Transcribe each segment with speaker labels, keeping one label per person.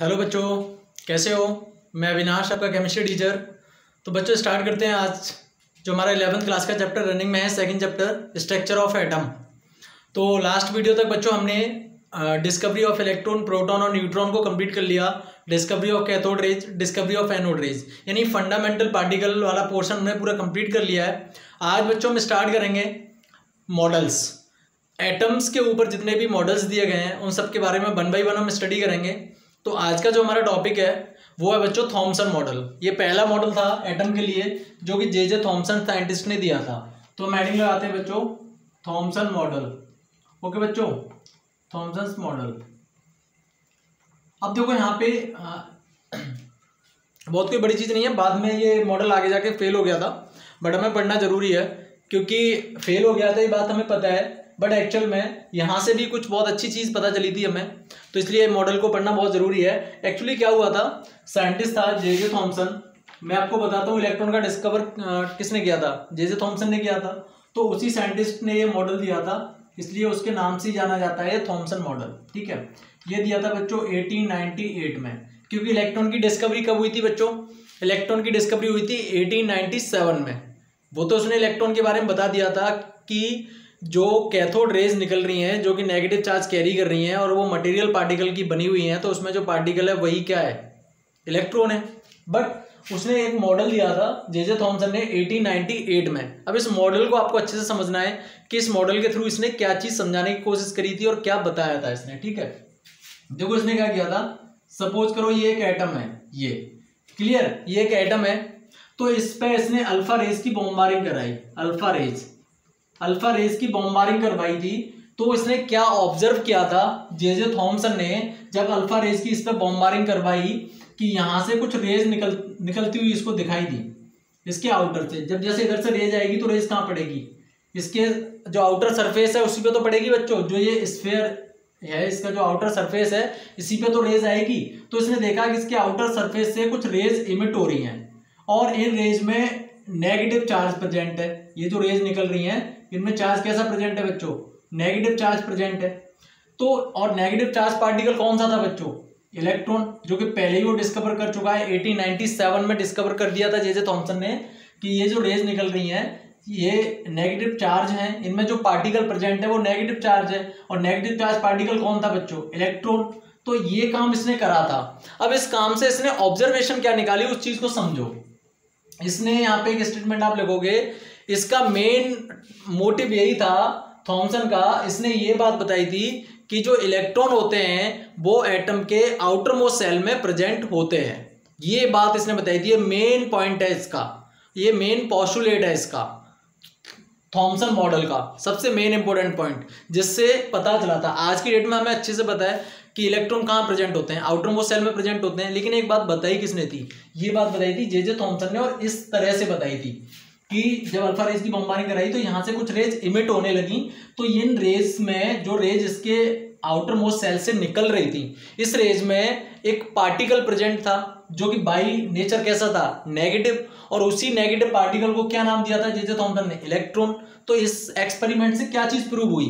Speaker 1: Hello बच्चों, कैसे हो। मैं अविनाश, आपका केमिस्ट्री टीचर। तो बच्चों स्टार्ट करते हैं आज जो हमारा 11th क्लास का चैप्टर रनिंग में है, second chapter structure of atom. तो लास्ट वीडियो तक बच्चों हमने डिस्कवरी ऑफ इलेक्ट्रॉन, प्रोटॉन और न्यूट्रॉन को कंप्लीट कर लिया। Discovery of cathode rays, discovery of anode rays, यानी फंडामेंटल पार्टिकल वाला पोर्शन हमने पूरा कंप्लीट कर लिया है। आज बच्चों हम स्टार्ट करेंगे मॉडल्स। एटम्स के ऊपर जितने भी मॉडल्स दिए गए हैं उन सब के बारे में वन बाई वन हम स्टडी करेंगे। तो आज का जो हमारा टॉपिक है वो है बच्चों थॉमसन मॉडल। ये पहला मॉडल था एटम के लिए जो कि जे थॉमसन साइंटिस्ट ने दिया था। तो हम हेडिंग लगाते हैं बच्चों थॉमसन मॉडल। ओके बच्चों, थॉमसन मॉडल। अब देखो यहाँ पे बहुत कोई बड़ी चीज़ नहीं है, बाद में ये मॉडल आगे जाके फेल हो गया था, बट हमें पढ़ना जरूरी है क्योंकि फेल हो गया था ये बात हमें पता है, बट एक्चुअल में यहाँ से भी कुछ बहुत अच्छी चीज़ पता चली थी हमें, तो इसलिए मॉडल को पढ़ना बहुत ज़रूरी है। एक्चुअली क्या हुआ था, साइंटिस्ट था जे थॉमसन। मैं आपको बताता हूँ इलेक्ट्रॉन का डिस्कवर किसने किया था, जे थॉमसन ने किया था। तो उसी साइंटिस्ट ने ये मॉडल दिया था, इसलिए उसके नाम से ही जाना जाता है थॉमसन मॉडल। ठीक है, ये दिया था बच्चों 1898 में। क्योंकि इलेक्ट्रॉन की डिस्कवरी कब हुई थी बच्चों, इलेक्ट्रॉन की डिस्कवरी हुई थी 1897 में। वो तो उसने इलेक्ट्रॉन के बारे में बता दिया था कि जो कैथोड रेज निकल रही हैं जो कि नेगेटिव चार्ज कैरी कर रही हैं और वो मटेरियल पार्टिकल की बनी हुई हैं, तो उसमें जो पार्टिकल है वही क्या है, इलेक्ट्रॉन है। बट उसने एक मॉडल दिया था जे थॉमसन ने 1898 में। अब इस मॉडल को आपको अच्छे से समझना है कि इस मॉडल के थ्रू इसने क्या चीज समझाने की कोशिश करी थी और क्या बताया था इसने। ठीक है, देखो इसने क्या किया था, सपोज करो ये एक एटम है, ये क्लियर, ये एक एटम है। तो इस पे इसने अल्फा रेज की बॉम्बारिंग कराई, अल्फा रेज की बॉम्बारिंग करवाई थी। तो इसने क्या ऑब्जर्व किया था जे थॉमसन ने, जब अल्फा रेज की इस पे बॉम्बारिंग करवाई कि यहां से कुछ रेज निकलती हुई इसको दिखाई दी इसके आउटर से। जब जैसे इधर से रेज आएगी तो रेज कहाँ पड़ेगी, इसके जो आउटर सरफेस है उसी पे तो पड़ेगी बच्चों। जो ये स्फीयर है इसका जो आउटर सरफेस है इसी पे तो रेज आएगी। तो इसने देखा कि इसके आउटर सरफेस से कुछ रेज इमिट हो रही हैं और इन रेज में नेगेटिव चार्ज प्रेजेंट है। ये जो रेज निकल रही हैं इनमें चार्ज कैसा प्रेजेंट है बच्चों, नेगेटिव चार्ज प्रेजेंट है। तो और नेगेटिव चार्ज पार्टिकल कौन सा था बच्चों, इलेक्ट्रॉन, जो कि पहले ही वो डिस्कवर कर चुका है, 1897 में डिस्कवर कर दिया था जे थॉमसन ने कि ये जो रेज निकल रही हैं ये नेगेटिव चार्ज हैं, इनमें जो पार्टिकल प्रेजेंट है वो नेगेटिव चार्ज है। और नेगेटिव चार्ज पार्टिकल कौन था बच्चों, इलेक्ट्रॉन। तो ये काम इसने करा था। अब इस काम से इसने ऑब्जर्वेशन क्या निकाली उस चीज को समझो। इसने यहाँ पे एक स्टेटमेंट आप लिखोगे, इसका मेन मोटिव यही था थॉमसन का, इसने ये बात बताई थी कि जो इलेक्ट्रॉन होते हैं वो एटम के आउटर मोस्ट सेल में प्रेजेंट होते हैं। ये बात इसने बताई थी, ये मेन पॉइंट है इसका, ये मेन पोस्टुलेट है इसका थॉमसन मॉडल का सबसे मेन इंपॉर्टेंट पॉइंट, जिससे पता चला था। आज की डेट में हमें अच्छे से पता है कि इलेक्ट्रॉन कहाँ प्रेजेंट होते हैं, आउटर मोस्ट सेल में प्रेजेंट होते हैं। लेकिन एक बात बताई किसने थी, ये बात बताई थी जे थॉमसन ने, और इस तरह से बताई थी कि जब अल्फा रेज की बमबारिंग कराई तो यहां से कुछ रेज इमिट होने लगी। तो इन रेज में जो रेज इसके आउटर मोस्ट सेल से निकल रही थी, इस रेज में एक पार्टिकल प्रेजेंट था जो कि बाई नेचर कैसा था, नेगेटिव। और उसी नेगेटिव पार्टिकल को क्या नाम दिया था जे थॉमसन ने, इलेक्ट्रॉन। तो इस एक्सपेरिमेंट से क्या चीज प्रूव हुई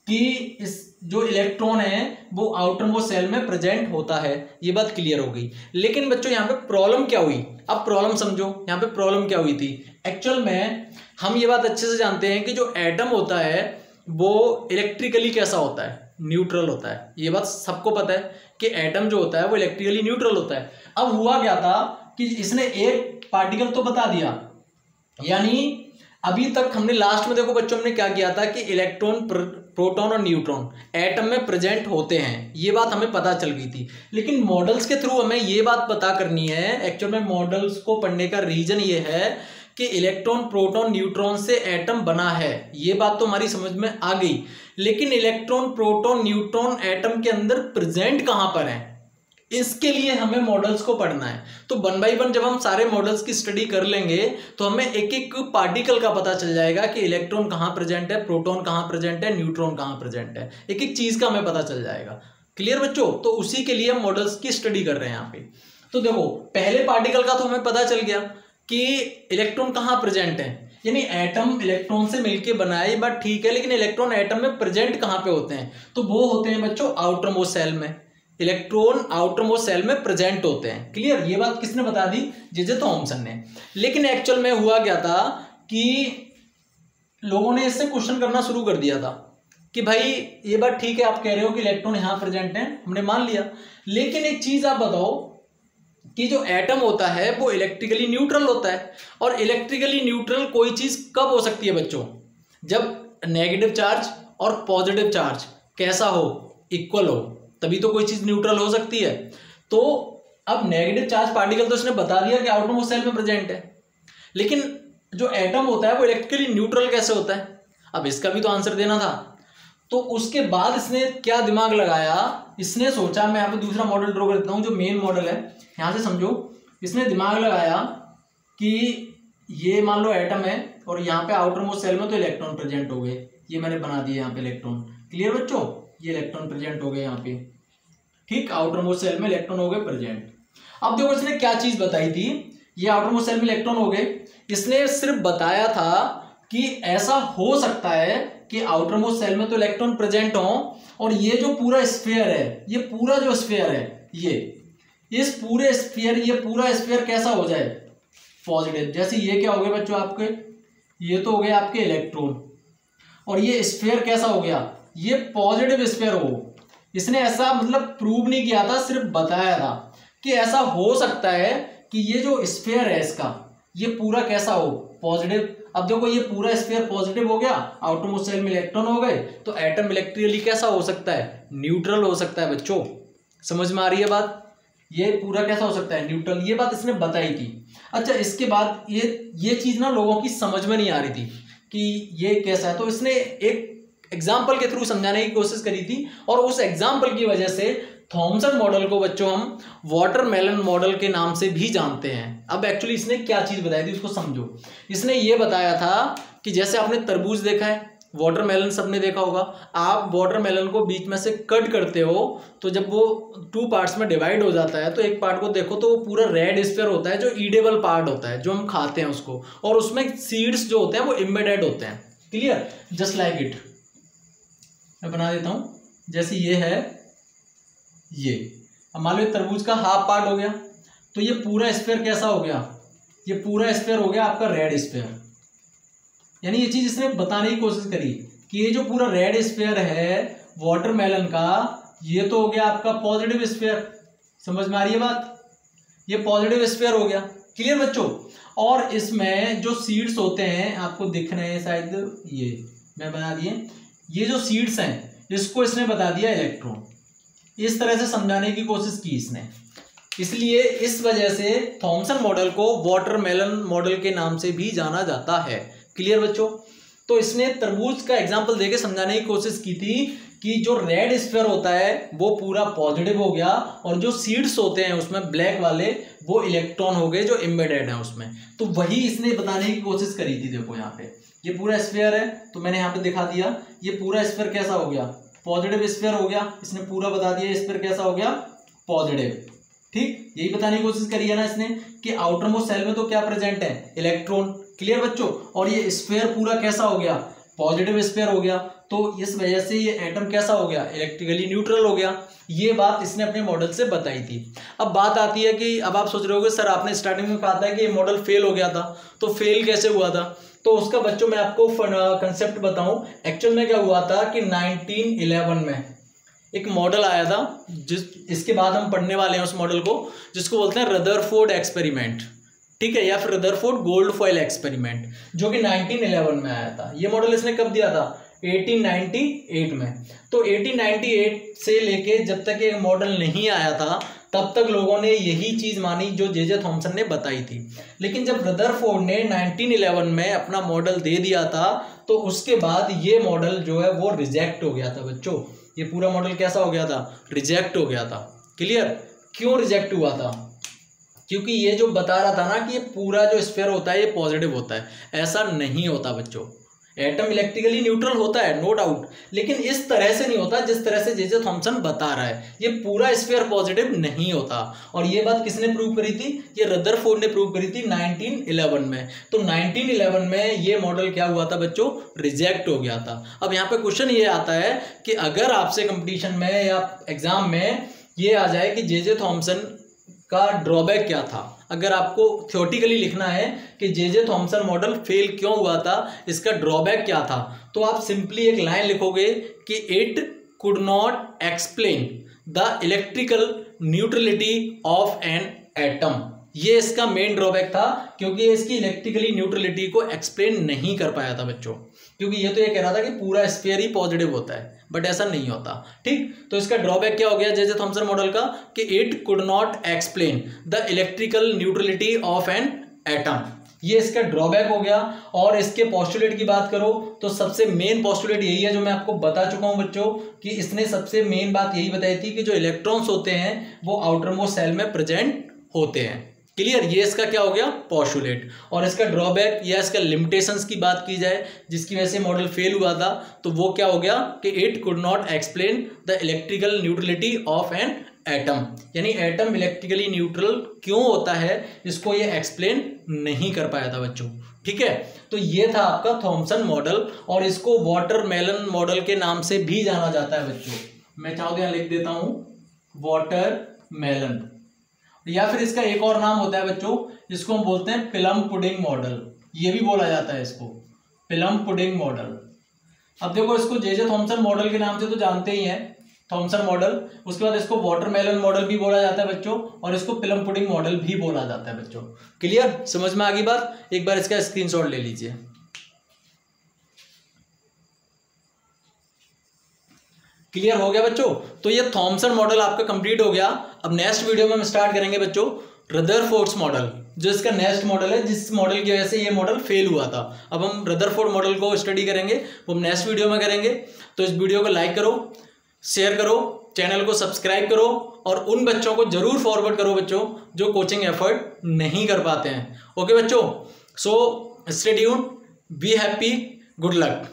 Speaker 1: कि इस जो इलेक्ट्रॉन है वो आउटर मोस्ट सेल में प्रेजेंट होता है। ये बात क्लियर हो गई। लेकिन बच्चों यहाँ पे प्रॉब्लम क्या हुई, अब प्रॉब्लम समझो। यहाँ पे प्रॉब्लम क्या हुई थी, एक्चुअल में हम ये बात अच्छे से जानते हैं कि जो एटम होता है वो इलेक्ट्रिकली कैसा होता है, न्यूट्रल होता है। ये बात सबको पता है कि एटम जो होता है वो इलेक्ट्रिकली न्यूट्रल होता है। अब हुआ क्या था कि इसने एक पार्टिकल तो बता दिया, यानी अभी तक हमने लास्ट में देखो बच्चों हमने क्या किया था कि इलेक्ट्रॉन, प्रोटॉन और न्यूट्रॉन एटम में प्रेजेंट होते हैं, ये बात हमें पता चल गई थी। लेकिन मॉडल्स के थ्रू हमें ये बात पता करनी है। एक्चुअल में मॉडल्स को पढ़ने का रीजन ये है कि इलेक्ट्रॉन, प्रोटॉन, न्यूट्रॉन से एटम बना है, ये बात तो हमारी समझ में आ गई। लेकिन इलेक्ट्रॉन, प्रोटॉन, न्यूट्रॉन एटम के अंदर प्रेजेंट कहां पर है, इसके लिए हमें मॉडल्स को पढ़ना है। तो वन बाई वन जब हम सारे मॉडल्स की स्टडी कर लेंगे तो हमें एक एक पार्टिकल का पता चल जाएगा कि इलेक्ट्रॉन कहाँ प्रेजेंट है, प्रोटॉन कहाँ प्रेजेंट है, न्यूट्रॉन कहाँ प्रेजेंट है, एक एक चीज का हमें पता चल जाएगा। क्लियर बच्चों, तो उसी के लिए हम मॉडल्स की स्टडी कर रहे हैं यहाँ पे। तो देखो पहले पार्टिकल का तो हमें पता चल गया कि इलेक्ट्रॉन कहाँ प्रेजेंट है, यानी एटम इलेक्ट्रॉन से मिलकर बना है, बात ठीक है। लेकिन इलेक्ट्रॉन एटम में प्रेजेंट कहाँ पे होते हैं, तो वो होते हैं बच्चों आउटर मोस्ट सेल में। इलेक्ट्रॉन आउटर मोस्ट सेल में प्रेजेंट होते हैं। क्लियर, ये बात किसने बता दी? जे थॉमसन ने। लेकिन एक्चुअल में हुआ क्या था कि लोगों ने इससे क्वेश्चन करना शुरू कर दिया था कि भाई ये बात ठीक है, आप कह रहे हो कि इलेक्ट्रॉन यहां प्रेजेंट है, हमने मान लिया, लेकिन एक चीज आप बताओ कि जो एटम होता है वो इलेक्ट्रिकली न्यूट्रल होता है, और इलेक्ट्रिकली न्यूट्रल कोई चीज कब हो सकती है बच्चों? जब नेगेटिव चार्ज और पॉजिटिव चार्ज कैसा हो? इक्वल हो, तभी तो कोई चीज न्यूट्रल हो सकती है। तो अब नेगेटिव चार्ज पार्टिकल तो इसने बता दिया कि आउटर मोस्ट सेल में प्रेजेंट है, लेकिन जो एटम होता है वो इलेक्ट्रिकली न्यूट्रल कैसे होता है? अब इसका भी तो आंसर देना था। तो उसके बाद इसने क्या दिमाग लगाया, इसने सोचा, मैं यहाँ पे दूसरा मॉडल ड्रॉ कर देता हूँ जो मेन मॉडल है, यहाँ से समझो। इसने दिमाग लगाया कि ये मान लो एटम है और यहाँ पे आउटर मोस्ट सेल में तो इलेक्ट्रॉन प्रेजेंट हो गए, ये मैंने बना दिया यहाँ पे इलेक्ट्रॉन। क्लियर बच्चों, ये इलेक्ट्रॉन प्रेजेंट हो गए यहाँ पे, ठीक, आउटर मोस्ट सेल में इलेक्ट्रॉन हो गए प्रेजेंट। अब देखो इसने क्या चीज बताई थी, ये आउटर मोस्ट सेल में इलेक्ट्रॉन हो गए, इसने सिर्फ बताया था कि ऐसा हो सकता है कि आउटर मोस्ट सेल में तो इलेक्ट्रॉन प्रेजेंट हो, और ये जो पूरा स्फीयर है, ये पूरा जो स्फीयर है, ये पूरा स्फीयर कैसा हो जाए? पॉजिटिव। जैसे ये क्या हो गया बच्चों आपके, ये तो हो गए आपके इलेक्ट्रॉन, और ये स्फीयर कैसा हो गया? ये पॉजिटिव स्फीयर हो। इसने ऐसा मतलब प्रूव नहीं किया था, सिर्फ बताया था कि ऐसा हो सकता है कि ये जो स्फीयर है इसका, ये पूरा कैसा हो? पॉजिटिव। अब देखो ये पूरा स्फीयर पॉजिटिव हो गया, आउटर मोस्ट सेल में इलेक्ट्रॉन हो गए, तो एटम इलेक्ट्रिकली कैसा हो सकता है? न्यूट्रल हो सकता है बच्चों। समझ में आ रही है बात? ये पूरा कैसा हो सकता है? न्यूट्रल। ये बात इसने बताई थी। अच्छा, इसके बाद ये चीज ना लोगों की समझ में नहीं आ रही थी कि ये कैसा है, तो इसने एक एग्जाम्पल के थ्रू समझाने की कोशिश करी थी, और उस एग्जाम्पल की वजह से थॉमसन मॉडल को बच्चों हम वाटरमेलन मॉडल के नाम से भी जानते हैं। अब एक्चुअली इसने क्या चीज बताई थी उसको समझो। इसने ये बताया था कि जैसे आपने तरबूज देखा है, वाटरमेलन सबने देखा होगा, आप वाटरमेलन को बीच में से कट करते हो तो जब वो 2 पार्ट्स में डिवाइड हो जाता है तो एक पार्ट को देखो तो वो पूरा रेड स्फीयर होता है जो ईडेबल पार्ट होता है, जो हम खाते हैं उसको, और उसमें सीड्स जो होते हैं वो एम्बेडेड होते हैं। Clear, just like it. मैं बना देता हूं, जैसे ये है, ये अब मान लो तरबूज का हाफ पार्ट हो गया, तो ये पूरा स्फीयर कैसा हो गया? ये पूरा स्फीयर हो गया आपका रेड स्फीयर। यानी ये चीज इसने बताने की कोशिश करी कि ये जो पूरा रेड स्फीयर है वाटरमेलन का, ये तो हो गया आपका पॉजिटिव स्फीयर। समझ में आ रही है बात? ये पॉजिटिव स्फीयर हो गया। क्लियर बच्चों? और इसमें जो सीड्स होते हैं, आपको दिख रहे हैं शायद, ये मैं बना दिए, ये जो सीड्स हैं इसको इसने बता दिया इलेक्ट्रॉन। इस तरह से समझाने की कोशिश की इसने, इसलिए इस वजह से थॉमसन मॉडल को वाटरमेलन मॉडल के नाम से भी जाना जाता है। क्लियर बच्चों? तो इसने तरबूज का एग्जांपल देके समझाने की कोशिश की थी कि जो रेड स्फीयर होता है वो पूरा पॉजिटिव हो गया, और जो सीड्स होते हैं उसमें ब्लैक वाले वो इलेक्ट्रॉन हो गए जो एम्बेडेड है उसमें। तो वही इसने बताने की कोशिश करी थी। देखो यहाँ पे ये पूरा स्फीयर है, तो मैंने यहाँ पे दिखा दिया, ये पूरा स्फीयर कैसा हो गया? पॉजिटिव स्फीयर हो गया। इसने पूरा बता दिया स्फीयर कैसा हो गया? पॉजिटिव। ठीक, यही बताने की कोशिश करी है ना इसने कि आउटर मोस्ट सेल में तो क्या प्रेजेंट है? इलेक्ट्रॉन। क्लियर बच्चों? और ये स्फीयर पूरा कैसा हो गया? पॉजिटिव स्फीयर हो गया। तो इस वजह से ये एटम कैसा हो गया? इलेक्ट्रिकली न्यूट्रल हो गया। ये बात इसने अपने मॉडल से बताई थी। अब बात आती है कि अब आप सोच रहे होगे सर आपने स्टार्टिंग में कहा था कि ये मॉडल फेल हो गया था, तो फेल कैसे हुआ था? तो उसका बच्चों मैं आपको कंसेप्ट बताऊं। एक्चुअल में क्या हुआ था कि 1911 में एक मॉडल आया था, इसके बाद हम पढ़ने वाले हैं उस मॉडल को, जिसको बोलते हैं रदरफोर्ड एक्सपेरिमेंट। ठीक है, या फिर रदरफोर्ड गोल्ड फॉइल एक्सपेरिमेंट, जो कि 1911 में आया था। ये मॉडल इसने कब दिया था? 1898 में। तो 1898 से लेके जब तक ये मॉडल नहीं आया था तब तक लोगों ने यही चीज मानी जो जे थॉमसन ने बताई थी। लेकिन जब रदरफोर्ड ने 1911 में अपना मॉडल दे दिया था तो उसके बाद ये मॉडल जो है वो रिजेक्ट हो गया था बच्चों। ये पूरा मॉडल कैसा हो गया था? रिजेक्ट हो गया था। क्लियर? क्यों रिजेक्ट हुआ था? क्योंकि ये जो बता रहा था ना कि ये पूरा जो स्फीयर होता है ये पॉजिटिव होता है। ऐसा नहीं होता बच्चों। एटम इलेक्ट्रिकली न्यूट्रल होता है, नो डाउट, लेकिन इस तरह से नहीं होता जिस तरह से जे थॉमसन बता रहा है। ये पूरा स्फीयर पॉजिटिव नहीं होता। और ये बात किसने प्रूव करी थी? ये रदरफोर्ड ने प्रूव करी थी 1911 में। तो 1911 में ये मॉडल क्या हुआ था बच्चों? रिजेक्ट हो गया था। अब यहाँ पे क्वेश्चन ये आता है कि अगर आपसे कंपटीशन में या एग्जाम में ये आ जाए कि जे थॉमसन का ड्रॉबैक क्या था। अगर आपको थ्योरेटिकली लिखना है कि जे थॉमसन मॉडल फेल क्यों हुआ था, इसका ड्रॉबैक क्या था, तो आप सिंपली एक लाइन लिखोगे कि it could not explain the electrical neutrality of an atom. ये इसका मेन ड्रॉबैक था, क्योंकि इसकी इलेक्ट्रिकली न्यूट्रलिटी को एक्सप्लेन नहीं कर पाया था बच्चों। क्योंकि ये तो ये कह रहा था कि पूरा स्फीयर ही पॉजिटिव होता है, बट ऐसा नहीं होता। ठीक, तो इसका ड्रॉबैक क्या हो गया जे थॉमसन मॉडल का, कि it could not explain the electrical neutrality of an atom. ये इसका ड्रॉबैक हो गया। और इसके पोस्टुलेट की बात करो तो सबसे मेन पोस्टुलेट यही है जो मैं आपको बता चुका हूं बच्चों, कि इसने सबसे मेन बात यही बताई थी कि जो इलेक्ट्रॉन्स होते हैं वो आउटर मोस्ट सेल में प्रेजेंट होते हैं। क्लियर, ये इसका क्या हो गया पोस्टुलेट। और इसका ड्रॉबैक या इसका लिमिटेशंस की बात की जाए जिसकी वजह से मॉडल फेल हुआ था, तो वो क्या हो गया कि it could not explain the electrical neutrality of an atom. यानी एटम इलेक्ट्रिकली न्यूट्रल क्यों होता है इसको ये एक्सप्लेन नहीं कर पाया था बच्चों। ठीक है, तो ये था आपका थॉमसन मॉडल, और इसको वाटरमेलन मॉडल के नाम से भी जाना जाता है बच्चों। मैं चाहूँ तो यहाँ लिख देता हूँ वाटरमेलन, या फिर इसका एक और नाम होता है बच्चों, जिसको हम बोलते हैं प्लम पुडिंग मॉडल। ये भी बोला जाता है इसको प्लम पुडिंग मॉडल। अब देखो, इसको जे थॉमसन मॉडल के नाम से तो जानते ही हैं, थॉमसन मॉडल। उसके बाद इसको वाटरमेलन मॉडल भी बोला जाता है बच्चों, और इसको प्लम पुडिंग मॉडल भी बोला जाता है बच्चों। क्लियर, समझ में आ गई बात। एक बार इसका स्क्रीनशॉट ले लीजिए। क्लियर हो गया बच्चों। तो ये थॉमसन मॉडल आपका कंप्लीट हो गया। अब नेक्स्ट वीडियो में हम स्टार्ट करेंगे बच्चों रदरफोर्ड्स मॉडल, जो इसका नेक्स्ट मॉडल है, जिस मॉडल की वजह से ये मॉडल फेल हुआ था। अब हम रदरफोर्ड मॉडल को स्टडी करेंगे, वो हम नेक्स्ट वीडियो में करेंगे। तो इस वीडियो को लाइक करो, शेयर करो, चैनल को सब्सक्राइब करो, और उन बच्चों को जरूर फॉरवर्ड करो बच्चों जो कोचिंग एफर्ट नहीं कर पाते हैं। ओके बच्चों, so stay tuned, be happy, good luck.